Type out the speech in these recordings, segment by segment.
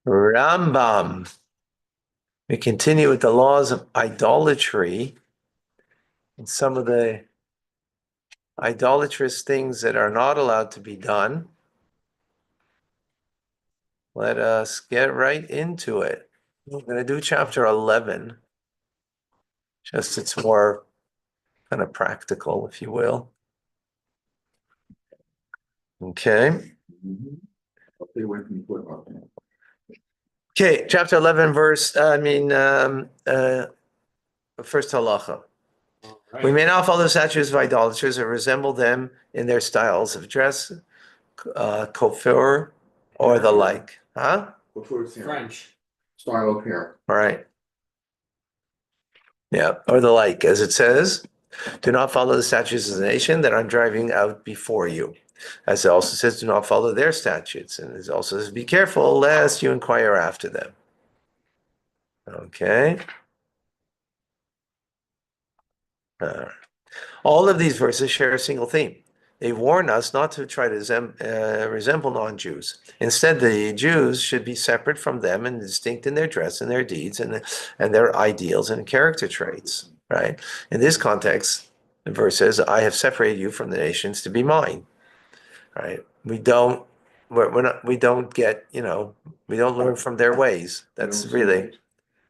Rambam. We continue with the laws of idolatry and some of the idolatrous things that are not allowed to be done. Let us get right into it. We're going to do chapter 11. Just it's more kind of practical, if you will. Okay. Okay, chapter 11, first halacha. We may not follow the statutes of idolaters or resemble them in their styles of dress, coiffure, or the like. Huh? French. Style of hair. All right. Yeah, or the like, as it says, do not follow the statutes of the nation that I'm driving out before you. As it also says, do not follow their statutes. And it also says, be careful lest you inquire after them. Okay. All of these verses share a single theme. They warn us not to try to resemble non-Jews. Instead, the Jews should be separate from them and distinct in their dress and their deeds and their ideals and character traits, right? In this context, the verse says, I have separated you from the nations to be mine, right? We don't get, we don't learn from their ways. That's really,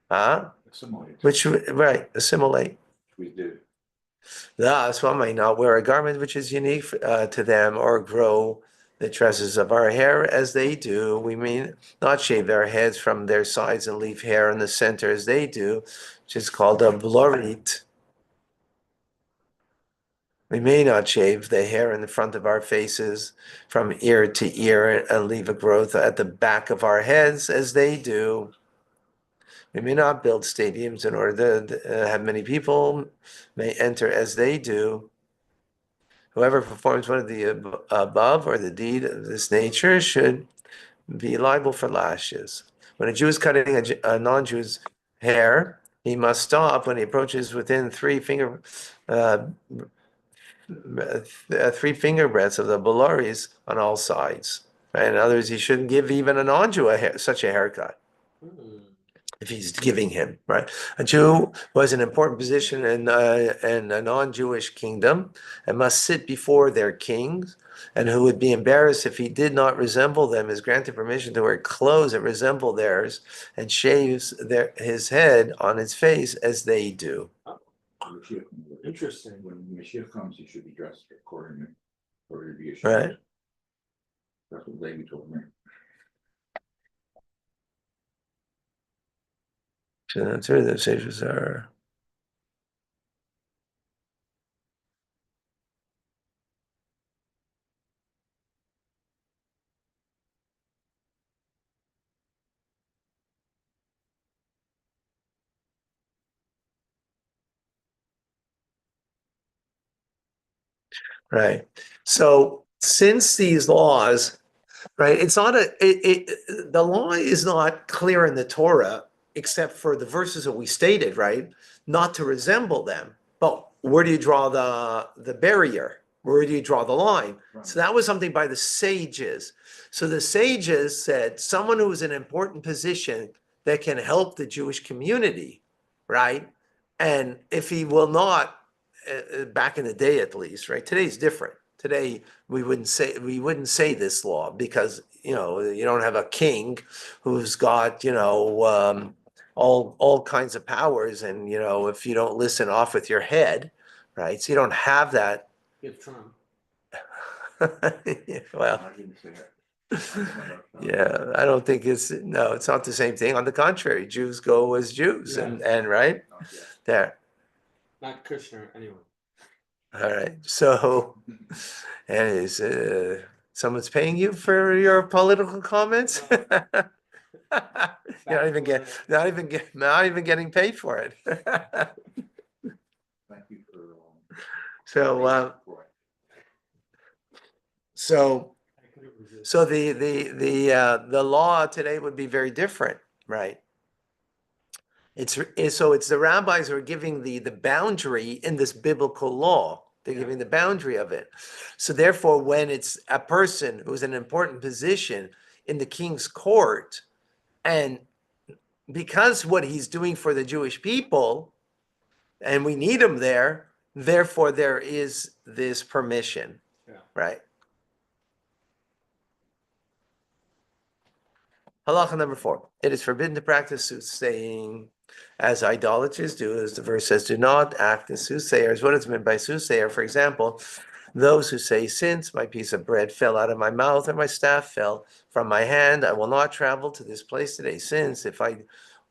Assimilate. assimilate. We do. Thus, one may not wear a garment which is unique to them or grow the tresses of our hair as they do. We may not shave our heads from their sides and leave hair in the center as they do, which is called a blorit. We may not shave the hair in the front of our faces from ear to ear and leave a growth at the back of our heads as they do. We may not build stadiums in order to have many people may enter as they do. Whoever performs one of the above or the deed of this nature should be liable for lashes. When a Jew is cutting a non-Jew's hair, he must stop when he approaches within three finger breadths of the bolaris on all sides. Right? In other words, he shouldn't give even a non-Jew such a haircut. If he's giving him, right? A Jew was an important position in a non-Jewish kingdom and must sit before their kings, and who would be embarrassed if he did not resemble them, is granted permission to wear clothes that resemble theirs and shaves his head on his face as they do. Interesting. When Mashiach comes, he should be dressed accordingly. Or to be ashamed. Right. That's what Levi told me. So that's where the sages are. Right. So since these laws, right, it's not the law is not clear in the Torah except for the verses that we stated, right? Not to resemble them. But where do you draw the barrier? Where do you draw the line? Right. So that was something by the sages. So the sages said someone who is in an important position that can help the Jewish community, right? And if he will not, back in the day at least, right? Today's different. Today we wouldn't say this law because you don't have a king who's got all kinds of powers, and if you don't listen, off with your head, right? So you don't have that. Give Trump. Well, I didn't say that. yeah, I don't think it's not the same thing. On the contrary, Jews go as Jews, Yeah. and right there. Not Kushner, anyway. All right. So, anyways, someone's paying you for your political comments. You're not even getting paid for it. Thank you for. So, so the law today would be very different, right? It's the rabbis who are giving the boundary in this biblical law. They're giving the boundary of it. So therefore, when it's a person who's in an important position in the king's court, And because what he's doing for the Jewish people, and we need him there, therefore there is this permission, Yeah. right? Halacha number 4. It is forbidden to practice soothsaying as idolaters do, as the verse says, do not act as soothsayers. What is meant by soothsayer? For example, those who say, since my piece of bread fell out of my mouth and my staff fell from my hand, I will not travel to this place today. Since if I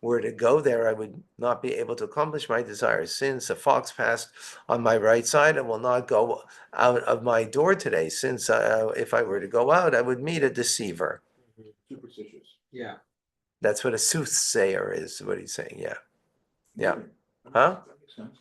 were to go there, I would not be able to accomplish my desires. Since a fox passed on my right side, I will not go out of my door today. Since if I were to go out, I would meet a deceiver. Superstitious. Yeah. That's what a soothsayer is, what he's saying. Yeah. Yeah. Okay. Huh? That makes sense.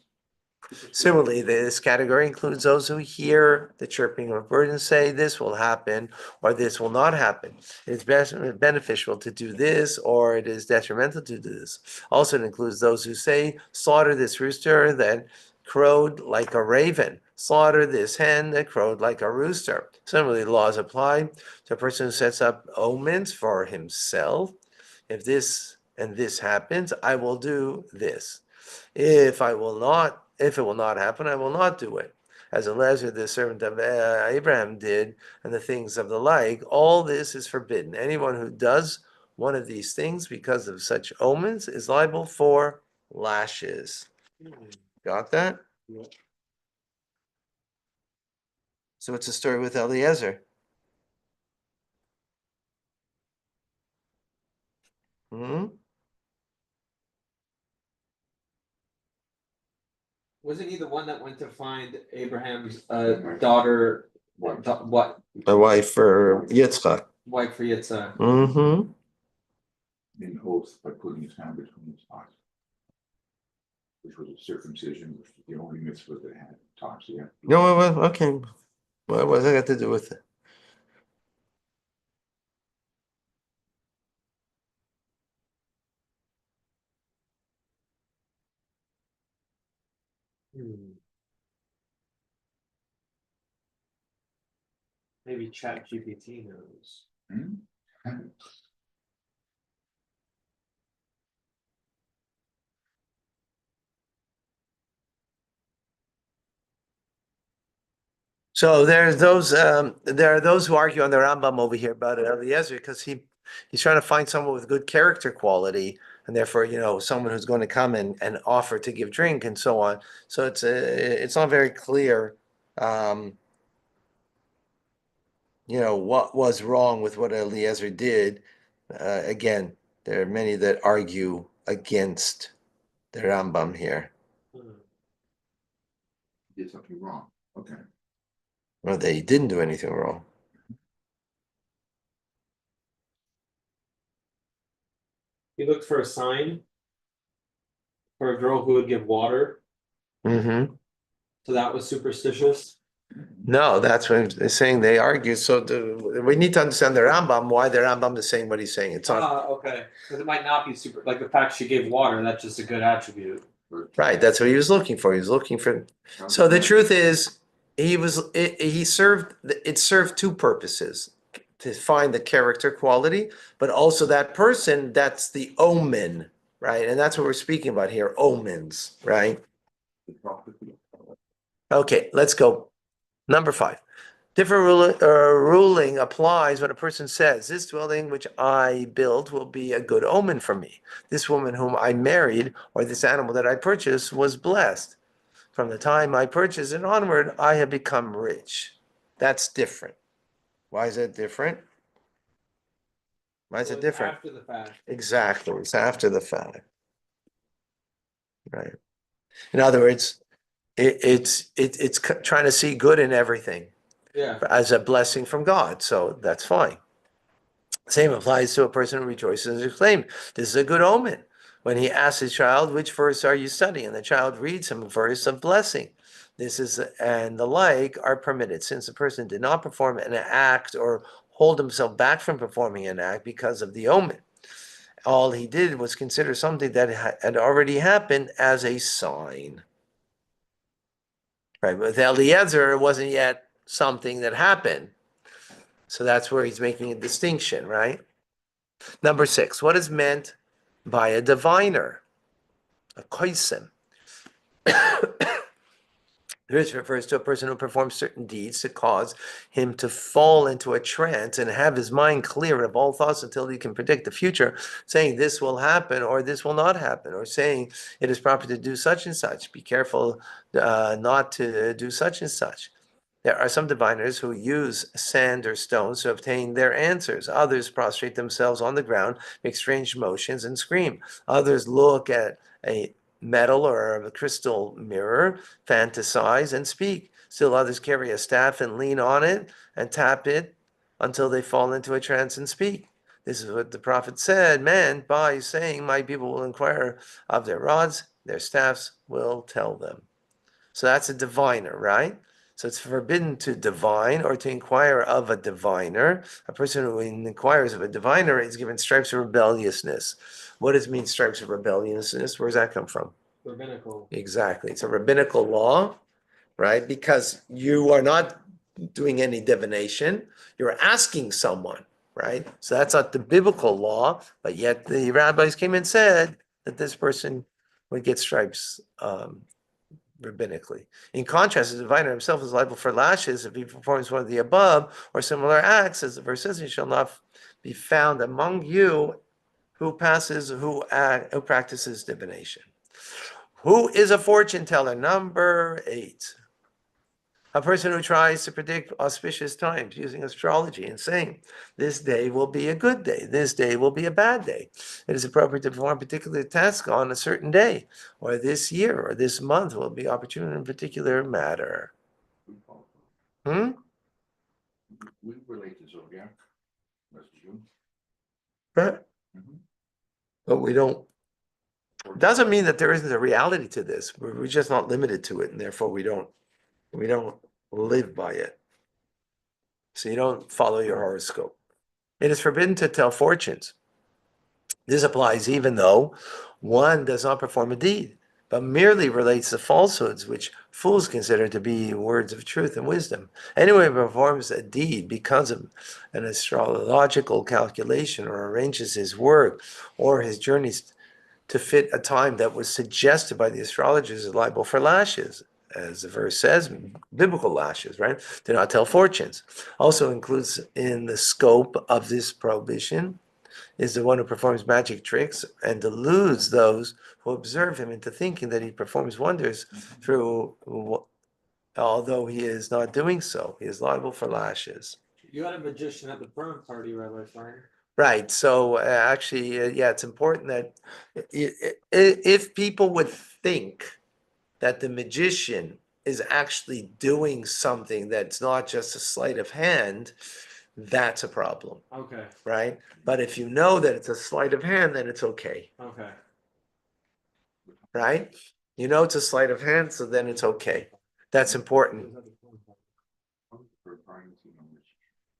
Superstitious. Similarly, this category includes those who hear the chirping of birds and say, this will happen or this will not happen. It's beneficial to do this or it is detrimental to do this. Also, it includes those who say, slaughter this rooster that crowed like a raven, slaughter this hen that crowed like a rooster. Similarly, laws apply to a person who sets up omens for himself. If this and this happens, I will do this. If it will not happen, I will not do it. As Eliezer, the servant of Abraham, did, and the things of the like, all this is forbidden. Anyone who does one of these things because of such omens is liable for lashes. Got that? Yeah. So it's a story with Eliezer. Hmm? Wasn't he the one that went to find Abraham's daughter? What My wife for Yitzchak. wife for Yitzhak? Mm-hmm. In oath by putting his hand between his eyes. Which was a circumcision, which was the only mitzvah that had tops, yeah. No, well, okay. What does that got to do with it? Maybe Chat GPT knows. Hmm? So there are those who argue on the Rambam over here about Eliezer because he's trying to find someone with good character quality and therefore someone who's going to come and offer to give drink and so on. So it's not very clear, what was wrong with what Eliezer did. Again, there are many that argue against the Rambam here. Did something wrong, okay. Well, they didn't do anything wrong. He looked for a sign for a girl who would give water, Mm-hmm. so that was superstitious. No, that's what they're saying. They argue. So we need to understand the Rambam, why the Rambam is saying what he's saying. It's not Okay. Because it might not be super, like the fact she gave water, that's just a good attribute. right. That's what he was looking for. He was looking for. So the truth is, it served two purposes: to find the character quality, but also that person. That's the omen, right? And that's what we're speaking about here: omens, right? Okay, let's go. Number 5. Different ruling applies when a person says, this dwelling which I built will be a good omen for me. This woman whom I married, or this animal that I purchased, was blessed. From the time I purchased it onward, I have become rich. That's different. Why is it different? Why is So it it's different? after the fact. Exactly. It's after the fact. Right. In other words, it's trying to see good in everything Yeah. as a blessing from God. So that's fine. Same applies to a person who rejoices and exclaims, this is a good omen. When he asks his child, which verse are you studying? And the child reads him a verse of blessing. This is, and the like are permitted, since the person did not perform an act or hold himself back from performing an act because of the omen. All he did was consider something that had already happened as a sign. Right, with Eliezer, it wasn't yet something that happened. So that's where he's making a distinction, right? Number 6, what is meant by a diviner? A koisim. This refers to a person who performs certain deeds to cause him to fall into a trance and have his mind clear of all thoughts until he can predict the future, saying this will happen or this will not happen, or saying it is proper to do such and such. Be careful not to do such and such. There are some diviners who use sand or stones to obtain their answers. Others prostrate themselves on the ground, make strange motions, and scream. Others look at a metal or a crystal mirror, fantasize, and speak. Still others carry a staff and lean on it and tap it until they fall into a trance and speak. This is what the prophet said, meant by saying, my people will inquire of their rods, their staffs will tell them. So that's a diviner, right? So it's forbidden to divine or to inquire of a diviner. A person who inquires of a diviner is given stripes of rebelliousness. What does it mean, stripes of rebelliousness? Where does that come from? Rabbinical. Exactly. It's a rabbinical law, right? Because you are not doing any divination. You're asking someone, right? So that's not the biblical law, but yet the rabbis came and said that this person would get stripes rabbinically. In contrast, the diviner himself is liable for lashes if he performs one of the above or similar acts, as the verse says, he shall not be found among you who practices divination. Who is a fortune teller? Number 8. A person who tries to predict auspicious times using astrology and saying, this day will be a good day, this day will be a bad day. It is appropriate to perform a particular task on a certain day, or this year, or this month will be opportune in a particular matter. We relate to zodiac. That's June. Right. But we don't, doesn't mean that there isn't a reality to this. We're just not limited to it, and therefore we don't live by it. So you don't follow your horoscope. It is forbidden to tell fortunes. This applies even though one does not perform a deed, but merely relates to falsehoods, which fools consider to be words of truth and wisdom. Anyone who performs a deed because of an astrological calculation or arranges his work or his journeys to fit a time that was suggested by the astrologers is liable for lashes. As the verse says, biblical lashes, right? Do not tell fortunes. Also includes in the scope of this prohibition is the one who performs magic tricks and deludes those who observe him into thinking that he performs wonders through, although he is not doing so. He is liable for lashes. You had a magician at the prom party, Rabbi Steiner. Right. So actually, yeah, it's important that if people would think that the magician is actually doing something that's not just a sleight of hand, that's a problem. Okay. Right? But if you know that it's a sleight of hand, then it's okay. Okay. Right? You know it's a sleight of hand, so then it's okay. That's important.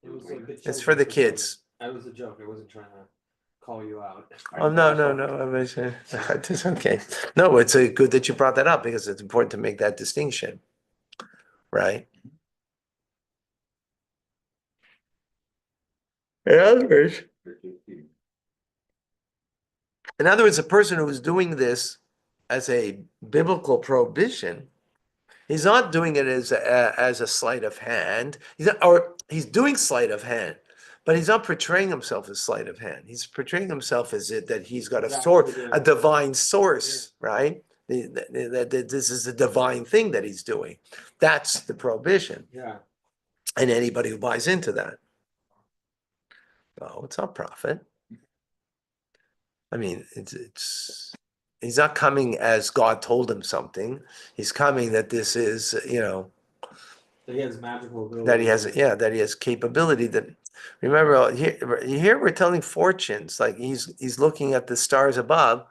It's for the kids. That was a joke. I wasn't trying to call you out. Oh, no. It's okay. No, it's good that you brought that up because it's important to make that distinction. Right? In other words, a person who is doing this as a biblical prohibition, he's not doing it as a sleight of hand. He's doing sleight of hand, but he's not portraying himself as sleight of hand. He's portraying himself as that he's got a divine source, right? That this is a divine thing that he's doing. That's the prohibition. Yeah. And anybody who buys into that. Oh, it's not profit. I mean, it's he's not coming as God told him something. He's coming that this is, That he has magical ability. that he has capability. That remember here we're telling fortunes, like he's looking at the stars above.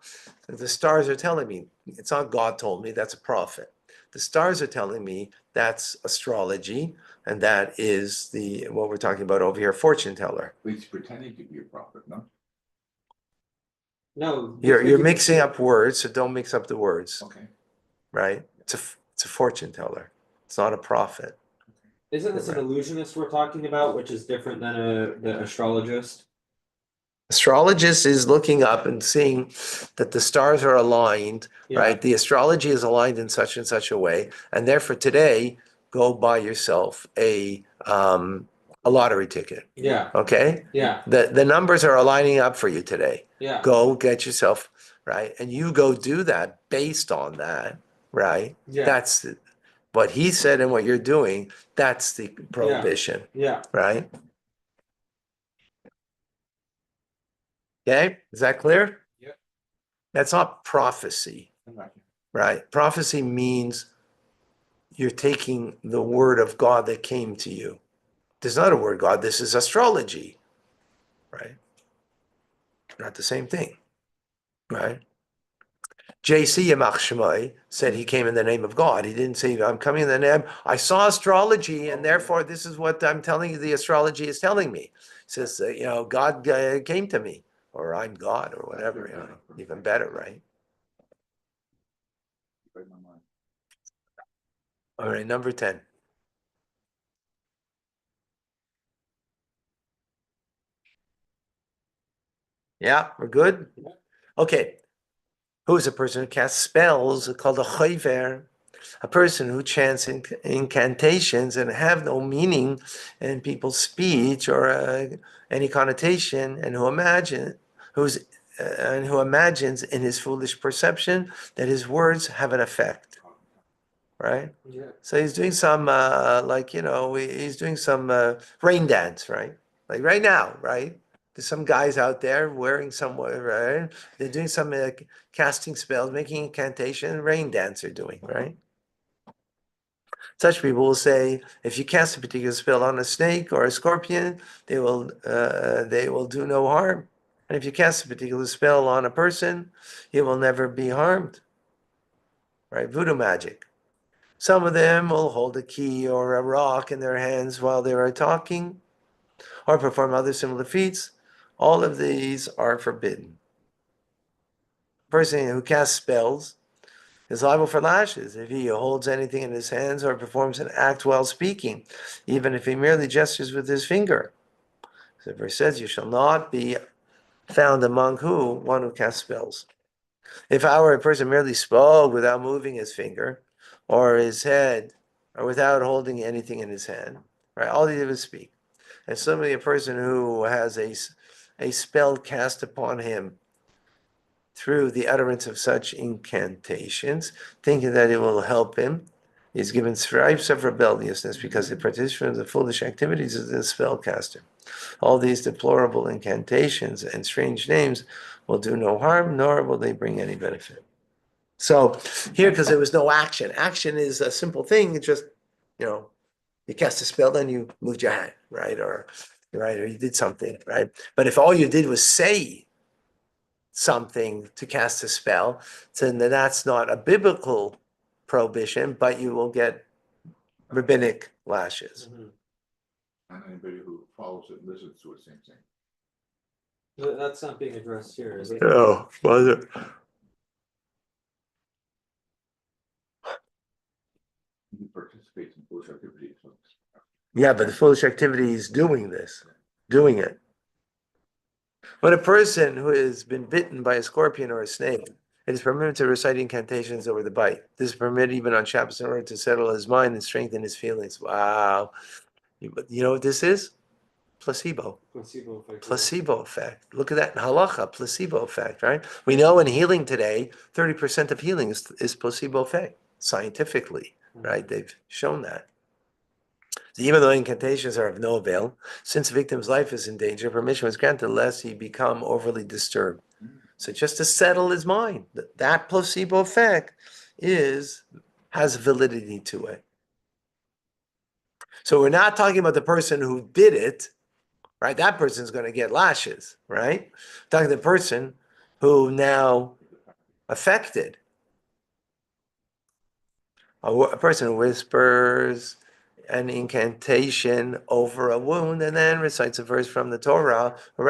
The stars are telling me it's not God told me, that's a prophet. The stars are telling me that's astrology, and that is what we're talking about over here, fortune teller. He's pretending to be a prophet, no? No. You're mixing up words, so don't mix up the words. Okay. Right? It's a fortune teller. It's not a prophet. Isn't this an illusionist we're talking about, which is different than the astrologist? astrologist is looking up and seeing that the stars are aligned, Yeah. right? The astrology is aligned in such and such a way, and therefore today, go buy yourself a lottery ticket. Yeah, Okay? yeah, The numbers are aligning up for you today. yeah, Go get yourself, right? And you go do that based on that, right? yeah, That's what he said and what you're doing, that's the prohibition, yeah. right? Okay, is that clear? Yep. That's not prophecy, right? Prophecy means you're taking the word of God that came to you. There's not a word God, this is astrology, right? Not the same thing, right? JC Yamach Shemai said he came in the name of God. He didn't say, I'm coming in the name, I saw astrology, and therefore this is what I'm telling you, the astrology is telling me. He says, God came to me, or I'm God, or whatever, even better, right? All right, number 10. Yeah, we're good? Okay. Who is a person who casts spells called a chayver? A person who chants incantations and have no meaning in people's speech or any connotation, and who imagines in his foolish perception that his words have an effect, right? Yeah. So he's doing some he's doing some rain dance, right? Like right now, right? There's some guys out there wearing some, right? They're doing some casting spells, making incantation, rain dance they're doing, right? Such people will say, if you cast a particular spell on a snake or a scorpion, they will do no harm. And if you cast a particular spell on a person, he will never be harmed. Right? Voodoo magic. Some of them will hold a key or a rock in their hands while they are talking, or perform other similar feats. All of these are forbidden. A person who casts spells is liable for lashes if he holds anything in his hands or performs an act while speaking, even if he merely gestures with his finger. The verse says, you shall not be found among who? One who casts spells. If a person merely spoke without moving his finger or his head, or without holding anything in his hand, right? All he did was speak. And similarly, a person who has a spell cast upon him through the utterance of such incantations, thinking that it will help him, is given stripes of rebelliousness because he participates in the foolish activities of the spellcaster. All these deplorable incantations and strange names will do no harm, nor will they bring any benefit. So here, because there was no action, action is a simple thing. It's just, you cast a spell, then you moved your hand, right? Or you did something, right? But if all you did was say something to cast a spell, then that's not a biblical prohibition, but you will get rabbinic lashes. Mhm. And anybody who follows it, listens to it, same thing. That's not being addressed here, is it? Oh, was it? He participates in foolish activities. So Yeah, but the foolish activity is doing it. When a person who has been bitten by a scorpion or a snake, it is permitted to recite incantations over the bite. This is permitted even on Shabbos in order to settle his mind and strengthen his feelings. Wow. You know what this is? Placebo. Placebo effect. Placebo effect. Look at that in halacha, placebo effect, right? We know in healing today, 30% of healing is placebo effect, scientifically, right? They've shown that. So even though incantations are of no avail, since the victim's life is in danger, permission was granted lest he become overly disturbed. So just to settle his mind, that placebo effect has validity to it. So we're not talking about the person who did it, right? That person's going to get lashes, right? We're talking the person who now affected. A person who whispers an incantation over a wound and then recites a verse from the Torah, or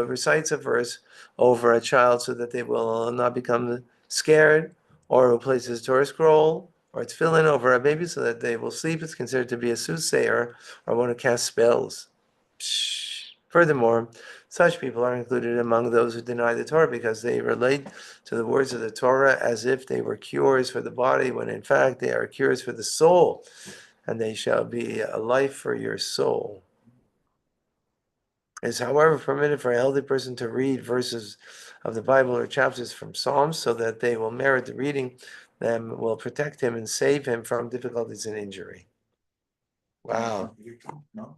recites a verse over a child so that they will not become scared, or who places a Torah scroll or it's tefillin over a baby so that they will sleep, is considered to be a soothsayer or one who casts spells. Psh, Furthermore, such people are included among those who deny the Torah because they relate to the words of the Torah as if they were cures for the body, when in fact they are cures for the soul, and they shall be a life for your soul. It is, however, permitted for a healthy person to read verses of the Bible or chapters from Psalms so that they will merit the reading them, will protect him and save him from difficulties and injury. Wow. No,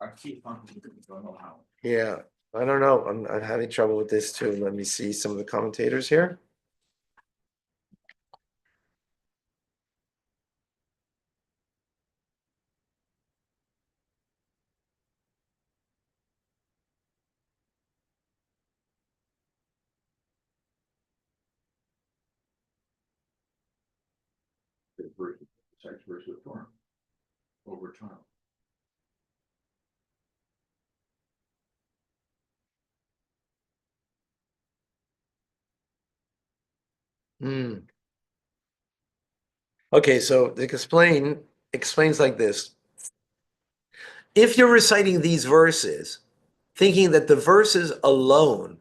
I keep on, don't know how. Yeah, I don't know. I'm having trouble with this too. Let me see some of the commentators here. The verse, sex verse of Torah, over time. Hmm. Okay, so it explains like this. If you're reciting these verses, thinking that the verses alone,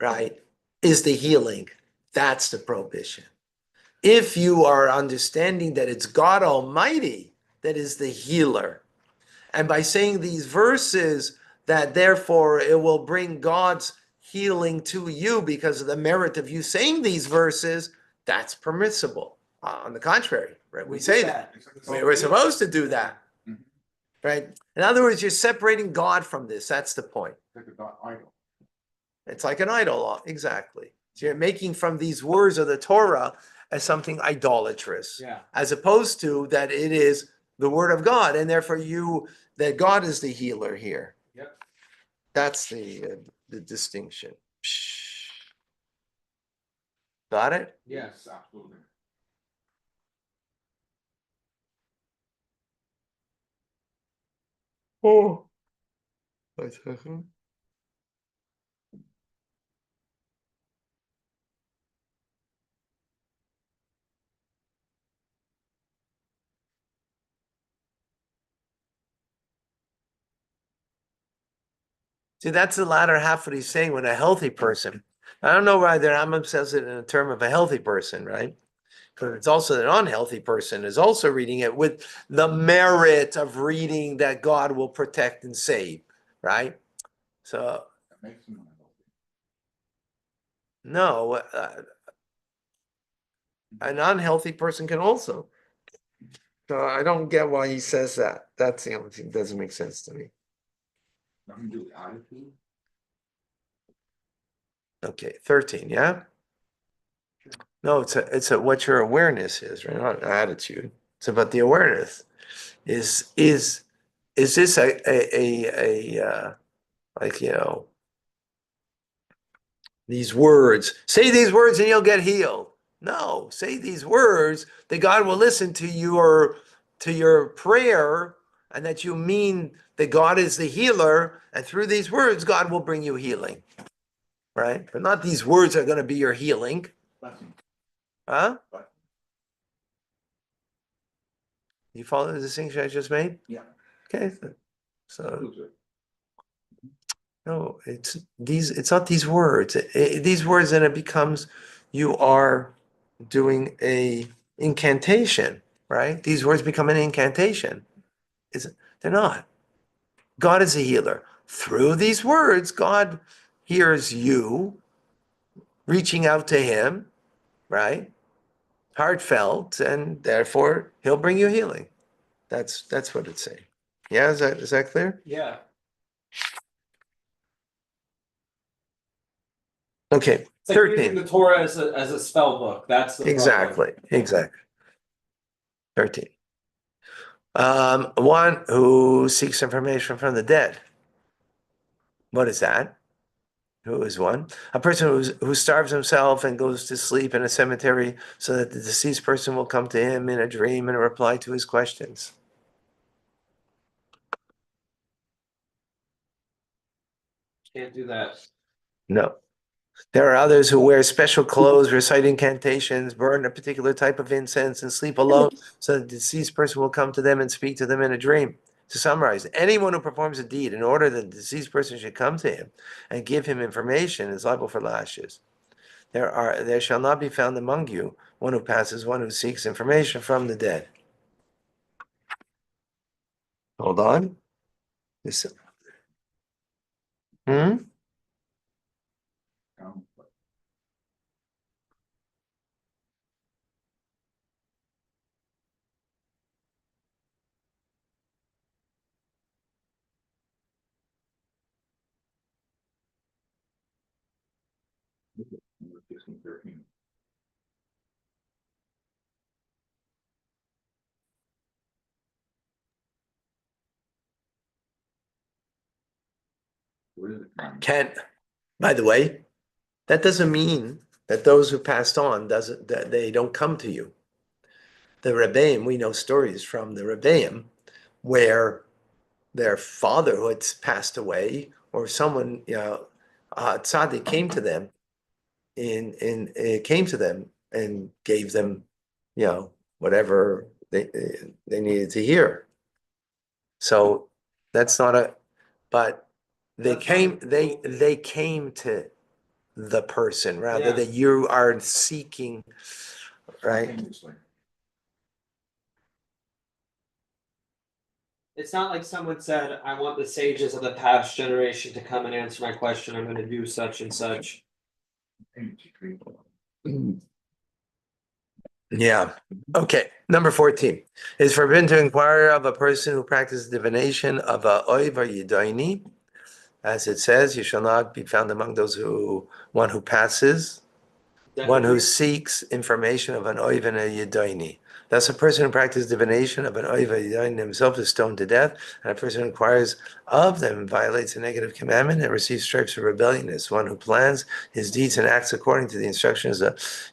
right, is the healing, that's the prohibition. If you are understanding that it's God Almighty that is the healer, and by saying these verses, that therefore it will bring God's healing to you because of the merit of you saying these verses, that's permissible. On the contrary, right? We say that. We're supposed to do that, right? In other words, you're separating God from this. That's the point. Like a God idol. It's like an idol, exactly. So you're making from these words of the Torah as something idolatrous, Yeah. as opposed to that it is the word of God, and therefore that God is the healer here. Yep. That's the distinction. Got it? Yes. Absolutely. Oh. Wait a second. See, that's the latter half what he's saying when a healthy person. I don't know why the Rambam says it in a term of a healthy person, right? Because it's also an unhealthy person is also reading it with the merit of reading that God will protect and save, right? So That makes them unhealthy. no, an unhealthy person can also. So I don't get why he says that. That's the only thing that doesn't make sense to me. Nothing to do with attitude. Okay, 13, yeah? No, it's a what your awareness is, right? Not attitude. It's about the awareness. Is this like, these words, say these words and you'll get healed? No, say these words that God will listen to your prayer, and that you mean that God is the healer, and through these words God will bring you healing, right? But not these words are going to be your healing, Blessing. huh? But You follow the distinction I just made? yeah. Okay, so Proves it. no, it's not these words. These words, then it becomes you are doing a incantation, right? These words become an incantation. They're not. God is a healer. Through these words, God hears you reaching out to him, right? Heartfelt, and therefore he'll bring you healing. That's what it's saying. Yeah, is that clear? Yeah. Okay, It's like using 13. the Torah as a spell book. That's the problem. Exactly. 13. One who seeks information from the dead. What is that? Who is one? A person who starves himself and goes to sleep in a cemetery so that the deceased person will come to him in a dream and reply to his questions. Can't do that. No. There are others who wear special clothes, recite incantations, burn a particular type of incense, and sleep alone so the deceased person will come to them and speak to them in a dream. To summarize, anyone who performs a deed in order that the deceased person should come to him and give him information is liable for lashes. There shall not be found among you one who passes, one who seeks information from the dead. Hold on. This, hmm? But number 16, 13. What is it? Can't, by the way, that doesn't mean that those who passed on doesn't that they don't come to you. The Rebbeim, we know stories from the Rebbeim where their father who had passed away or someone, tzaddik came to them came to them and gave them, whatever they needed to hear. So that's not a, but they came to the person rather Yeah. than you are seeking, right? Spontaneously. It's not like someone said, I want the sages of the past generation to come and answer my question. I'm gonna do such and such. Yeah. Okay. Number 14. It is forbidden to inquire of a person who practices divination of a oiv or yidaini. As it says, you shall not be found among those one who passes, one who seeks information of an oiv and a yidaini. Thus, a person who practices divination of an oiv or yidaini himself is stoned to death, and a person who inquires of them violates a negative commandment and receives stripes for rebelliousness. One who plans his deeds and acts according to the instructions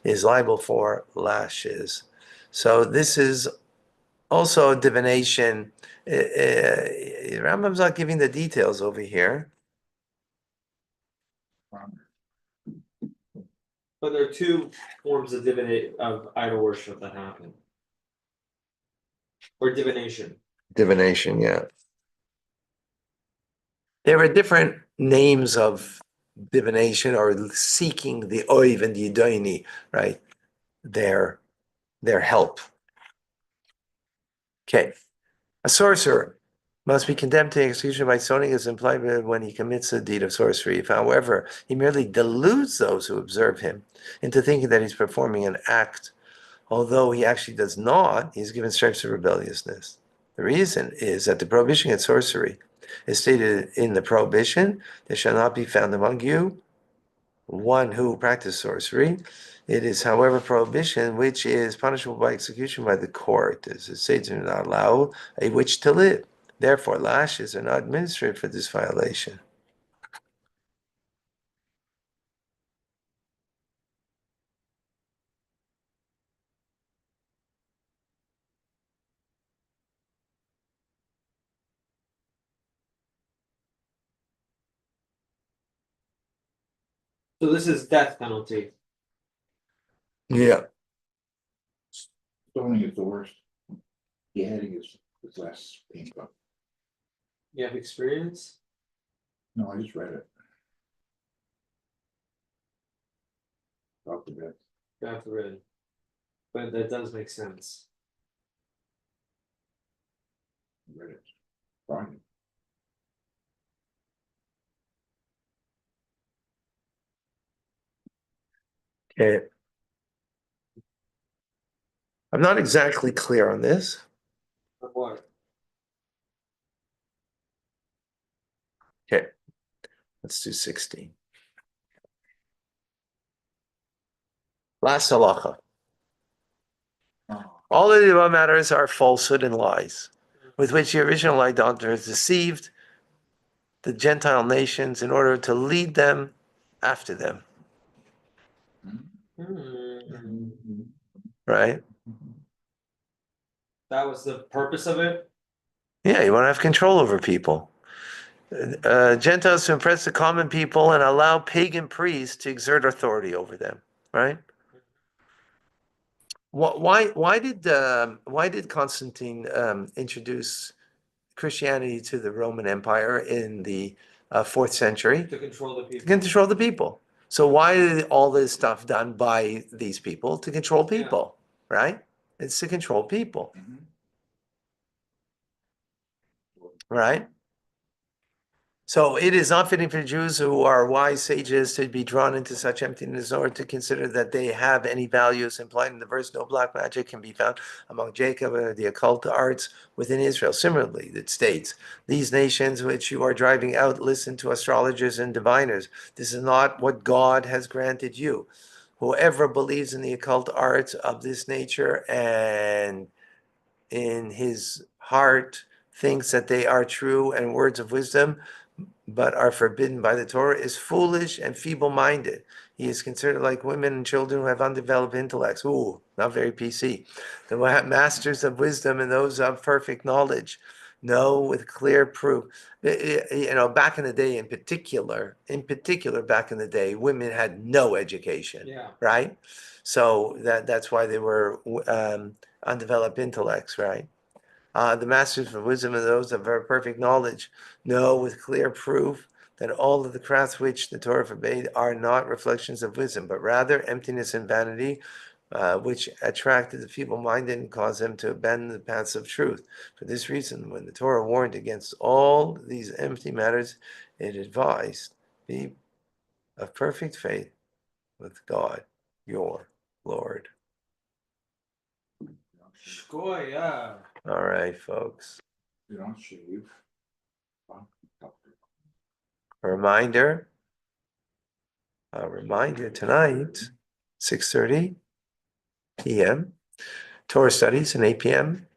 is liable for lashes. So this is also divination. Rambam's not giving the details over here. But there are two forms of of idol worship that happen. Or divination. Divination, yeah. There are different names of divination or seeking the oiv and the yidaini, right? Their help. Okay. A sorcerer must be condemned to execution by stoning as implied when he commits a deed of sorcery. If, however, he merely deludes those who observe him into thinking that he's performing an act, although he actually does not, he's given stripes of rebelliousness. The reason is that the prohibition against sorcery is stated in the prohibition, there shall not be found among you one who practices sorcery. It is, however, prohibition which is punishable by execution by the court. As it says, do not allow a witch to live. Therefore, lashes are not administered for this violation. So this is death penalty. Yeah. Stoning is the worst. Beheading is less painful. You have experience? No, I just read it. Off the bed. God forbid. But that does make sense. I read it. Fine. Okay. I'm not exactly clear on this. Of what? Okay. Let's do 16. Last halacha. All of the above matters are falsehood and lies, with which the original idolaters deceived the Gentile nations in order to lead them after them. Right? That was the purpose of it? Yeah, you want to have control over people. Gentiles to impress the common people and allow pagan priests to exert authority over them. Right? Why did Constantine introduce Christianity to the Roman Empire in the 4th century To control the to people. control the people. So why is all this stuff done by these people? To control people, right? It's to control people, Mhm. right? So it is not fitting for Jews who are wise sages to be drawn into such emptiness or to consider that they have any values implied in the verse, no black magic can be found among Jacob or the occult arts within Israel. Similarly, it states, these nations which you are driving out listen to astrologers and diviners. This is not what God has granted you. Whoever believes in the occult arts of this nature and in his heart thinks that they are true and words of wisdom, but are forbidden by the Torah, is foolish and feeble-minded. He is considered like women and children who have undeveloped intellects. Ooh, not very PC. The masters of wisdom and those of perfect knowledge know with clear proof. Back in the day, in particular, back in the day, women had no education, Yeah. right? So that's why they were undeveloped intellects, right? The masters of wisdom and those of very perfect knowledge know with clear proof that all of the crafts which the Torah forbade are not reflections of wisdom, but rather emptiness and vanity, which attracted the feeble-minded and caused them to abandon the paths of truth. For this reason, when the Torah warned against all these empty matters, it advised, be of perfect faith with God, your Lord. Shkoya. All right, folks. You don't shave. A reminder tonight, 6:30 p.m. Torah studies and 8 p.m.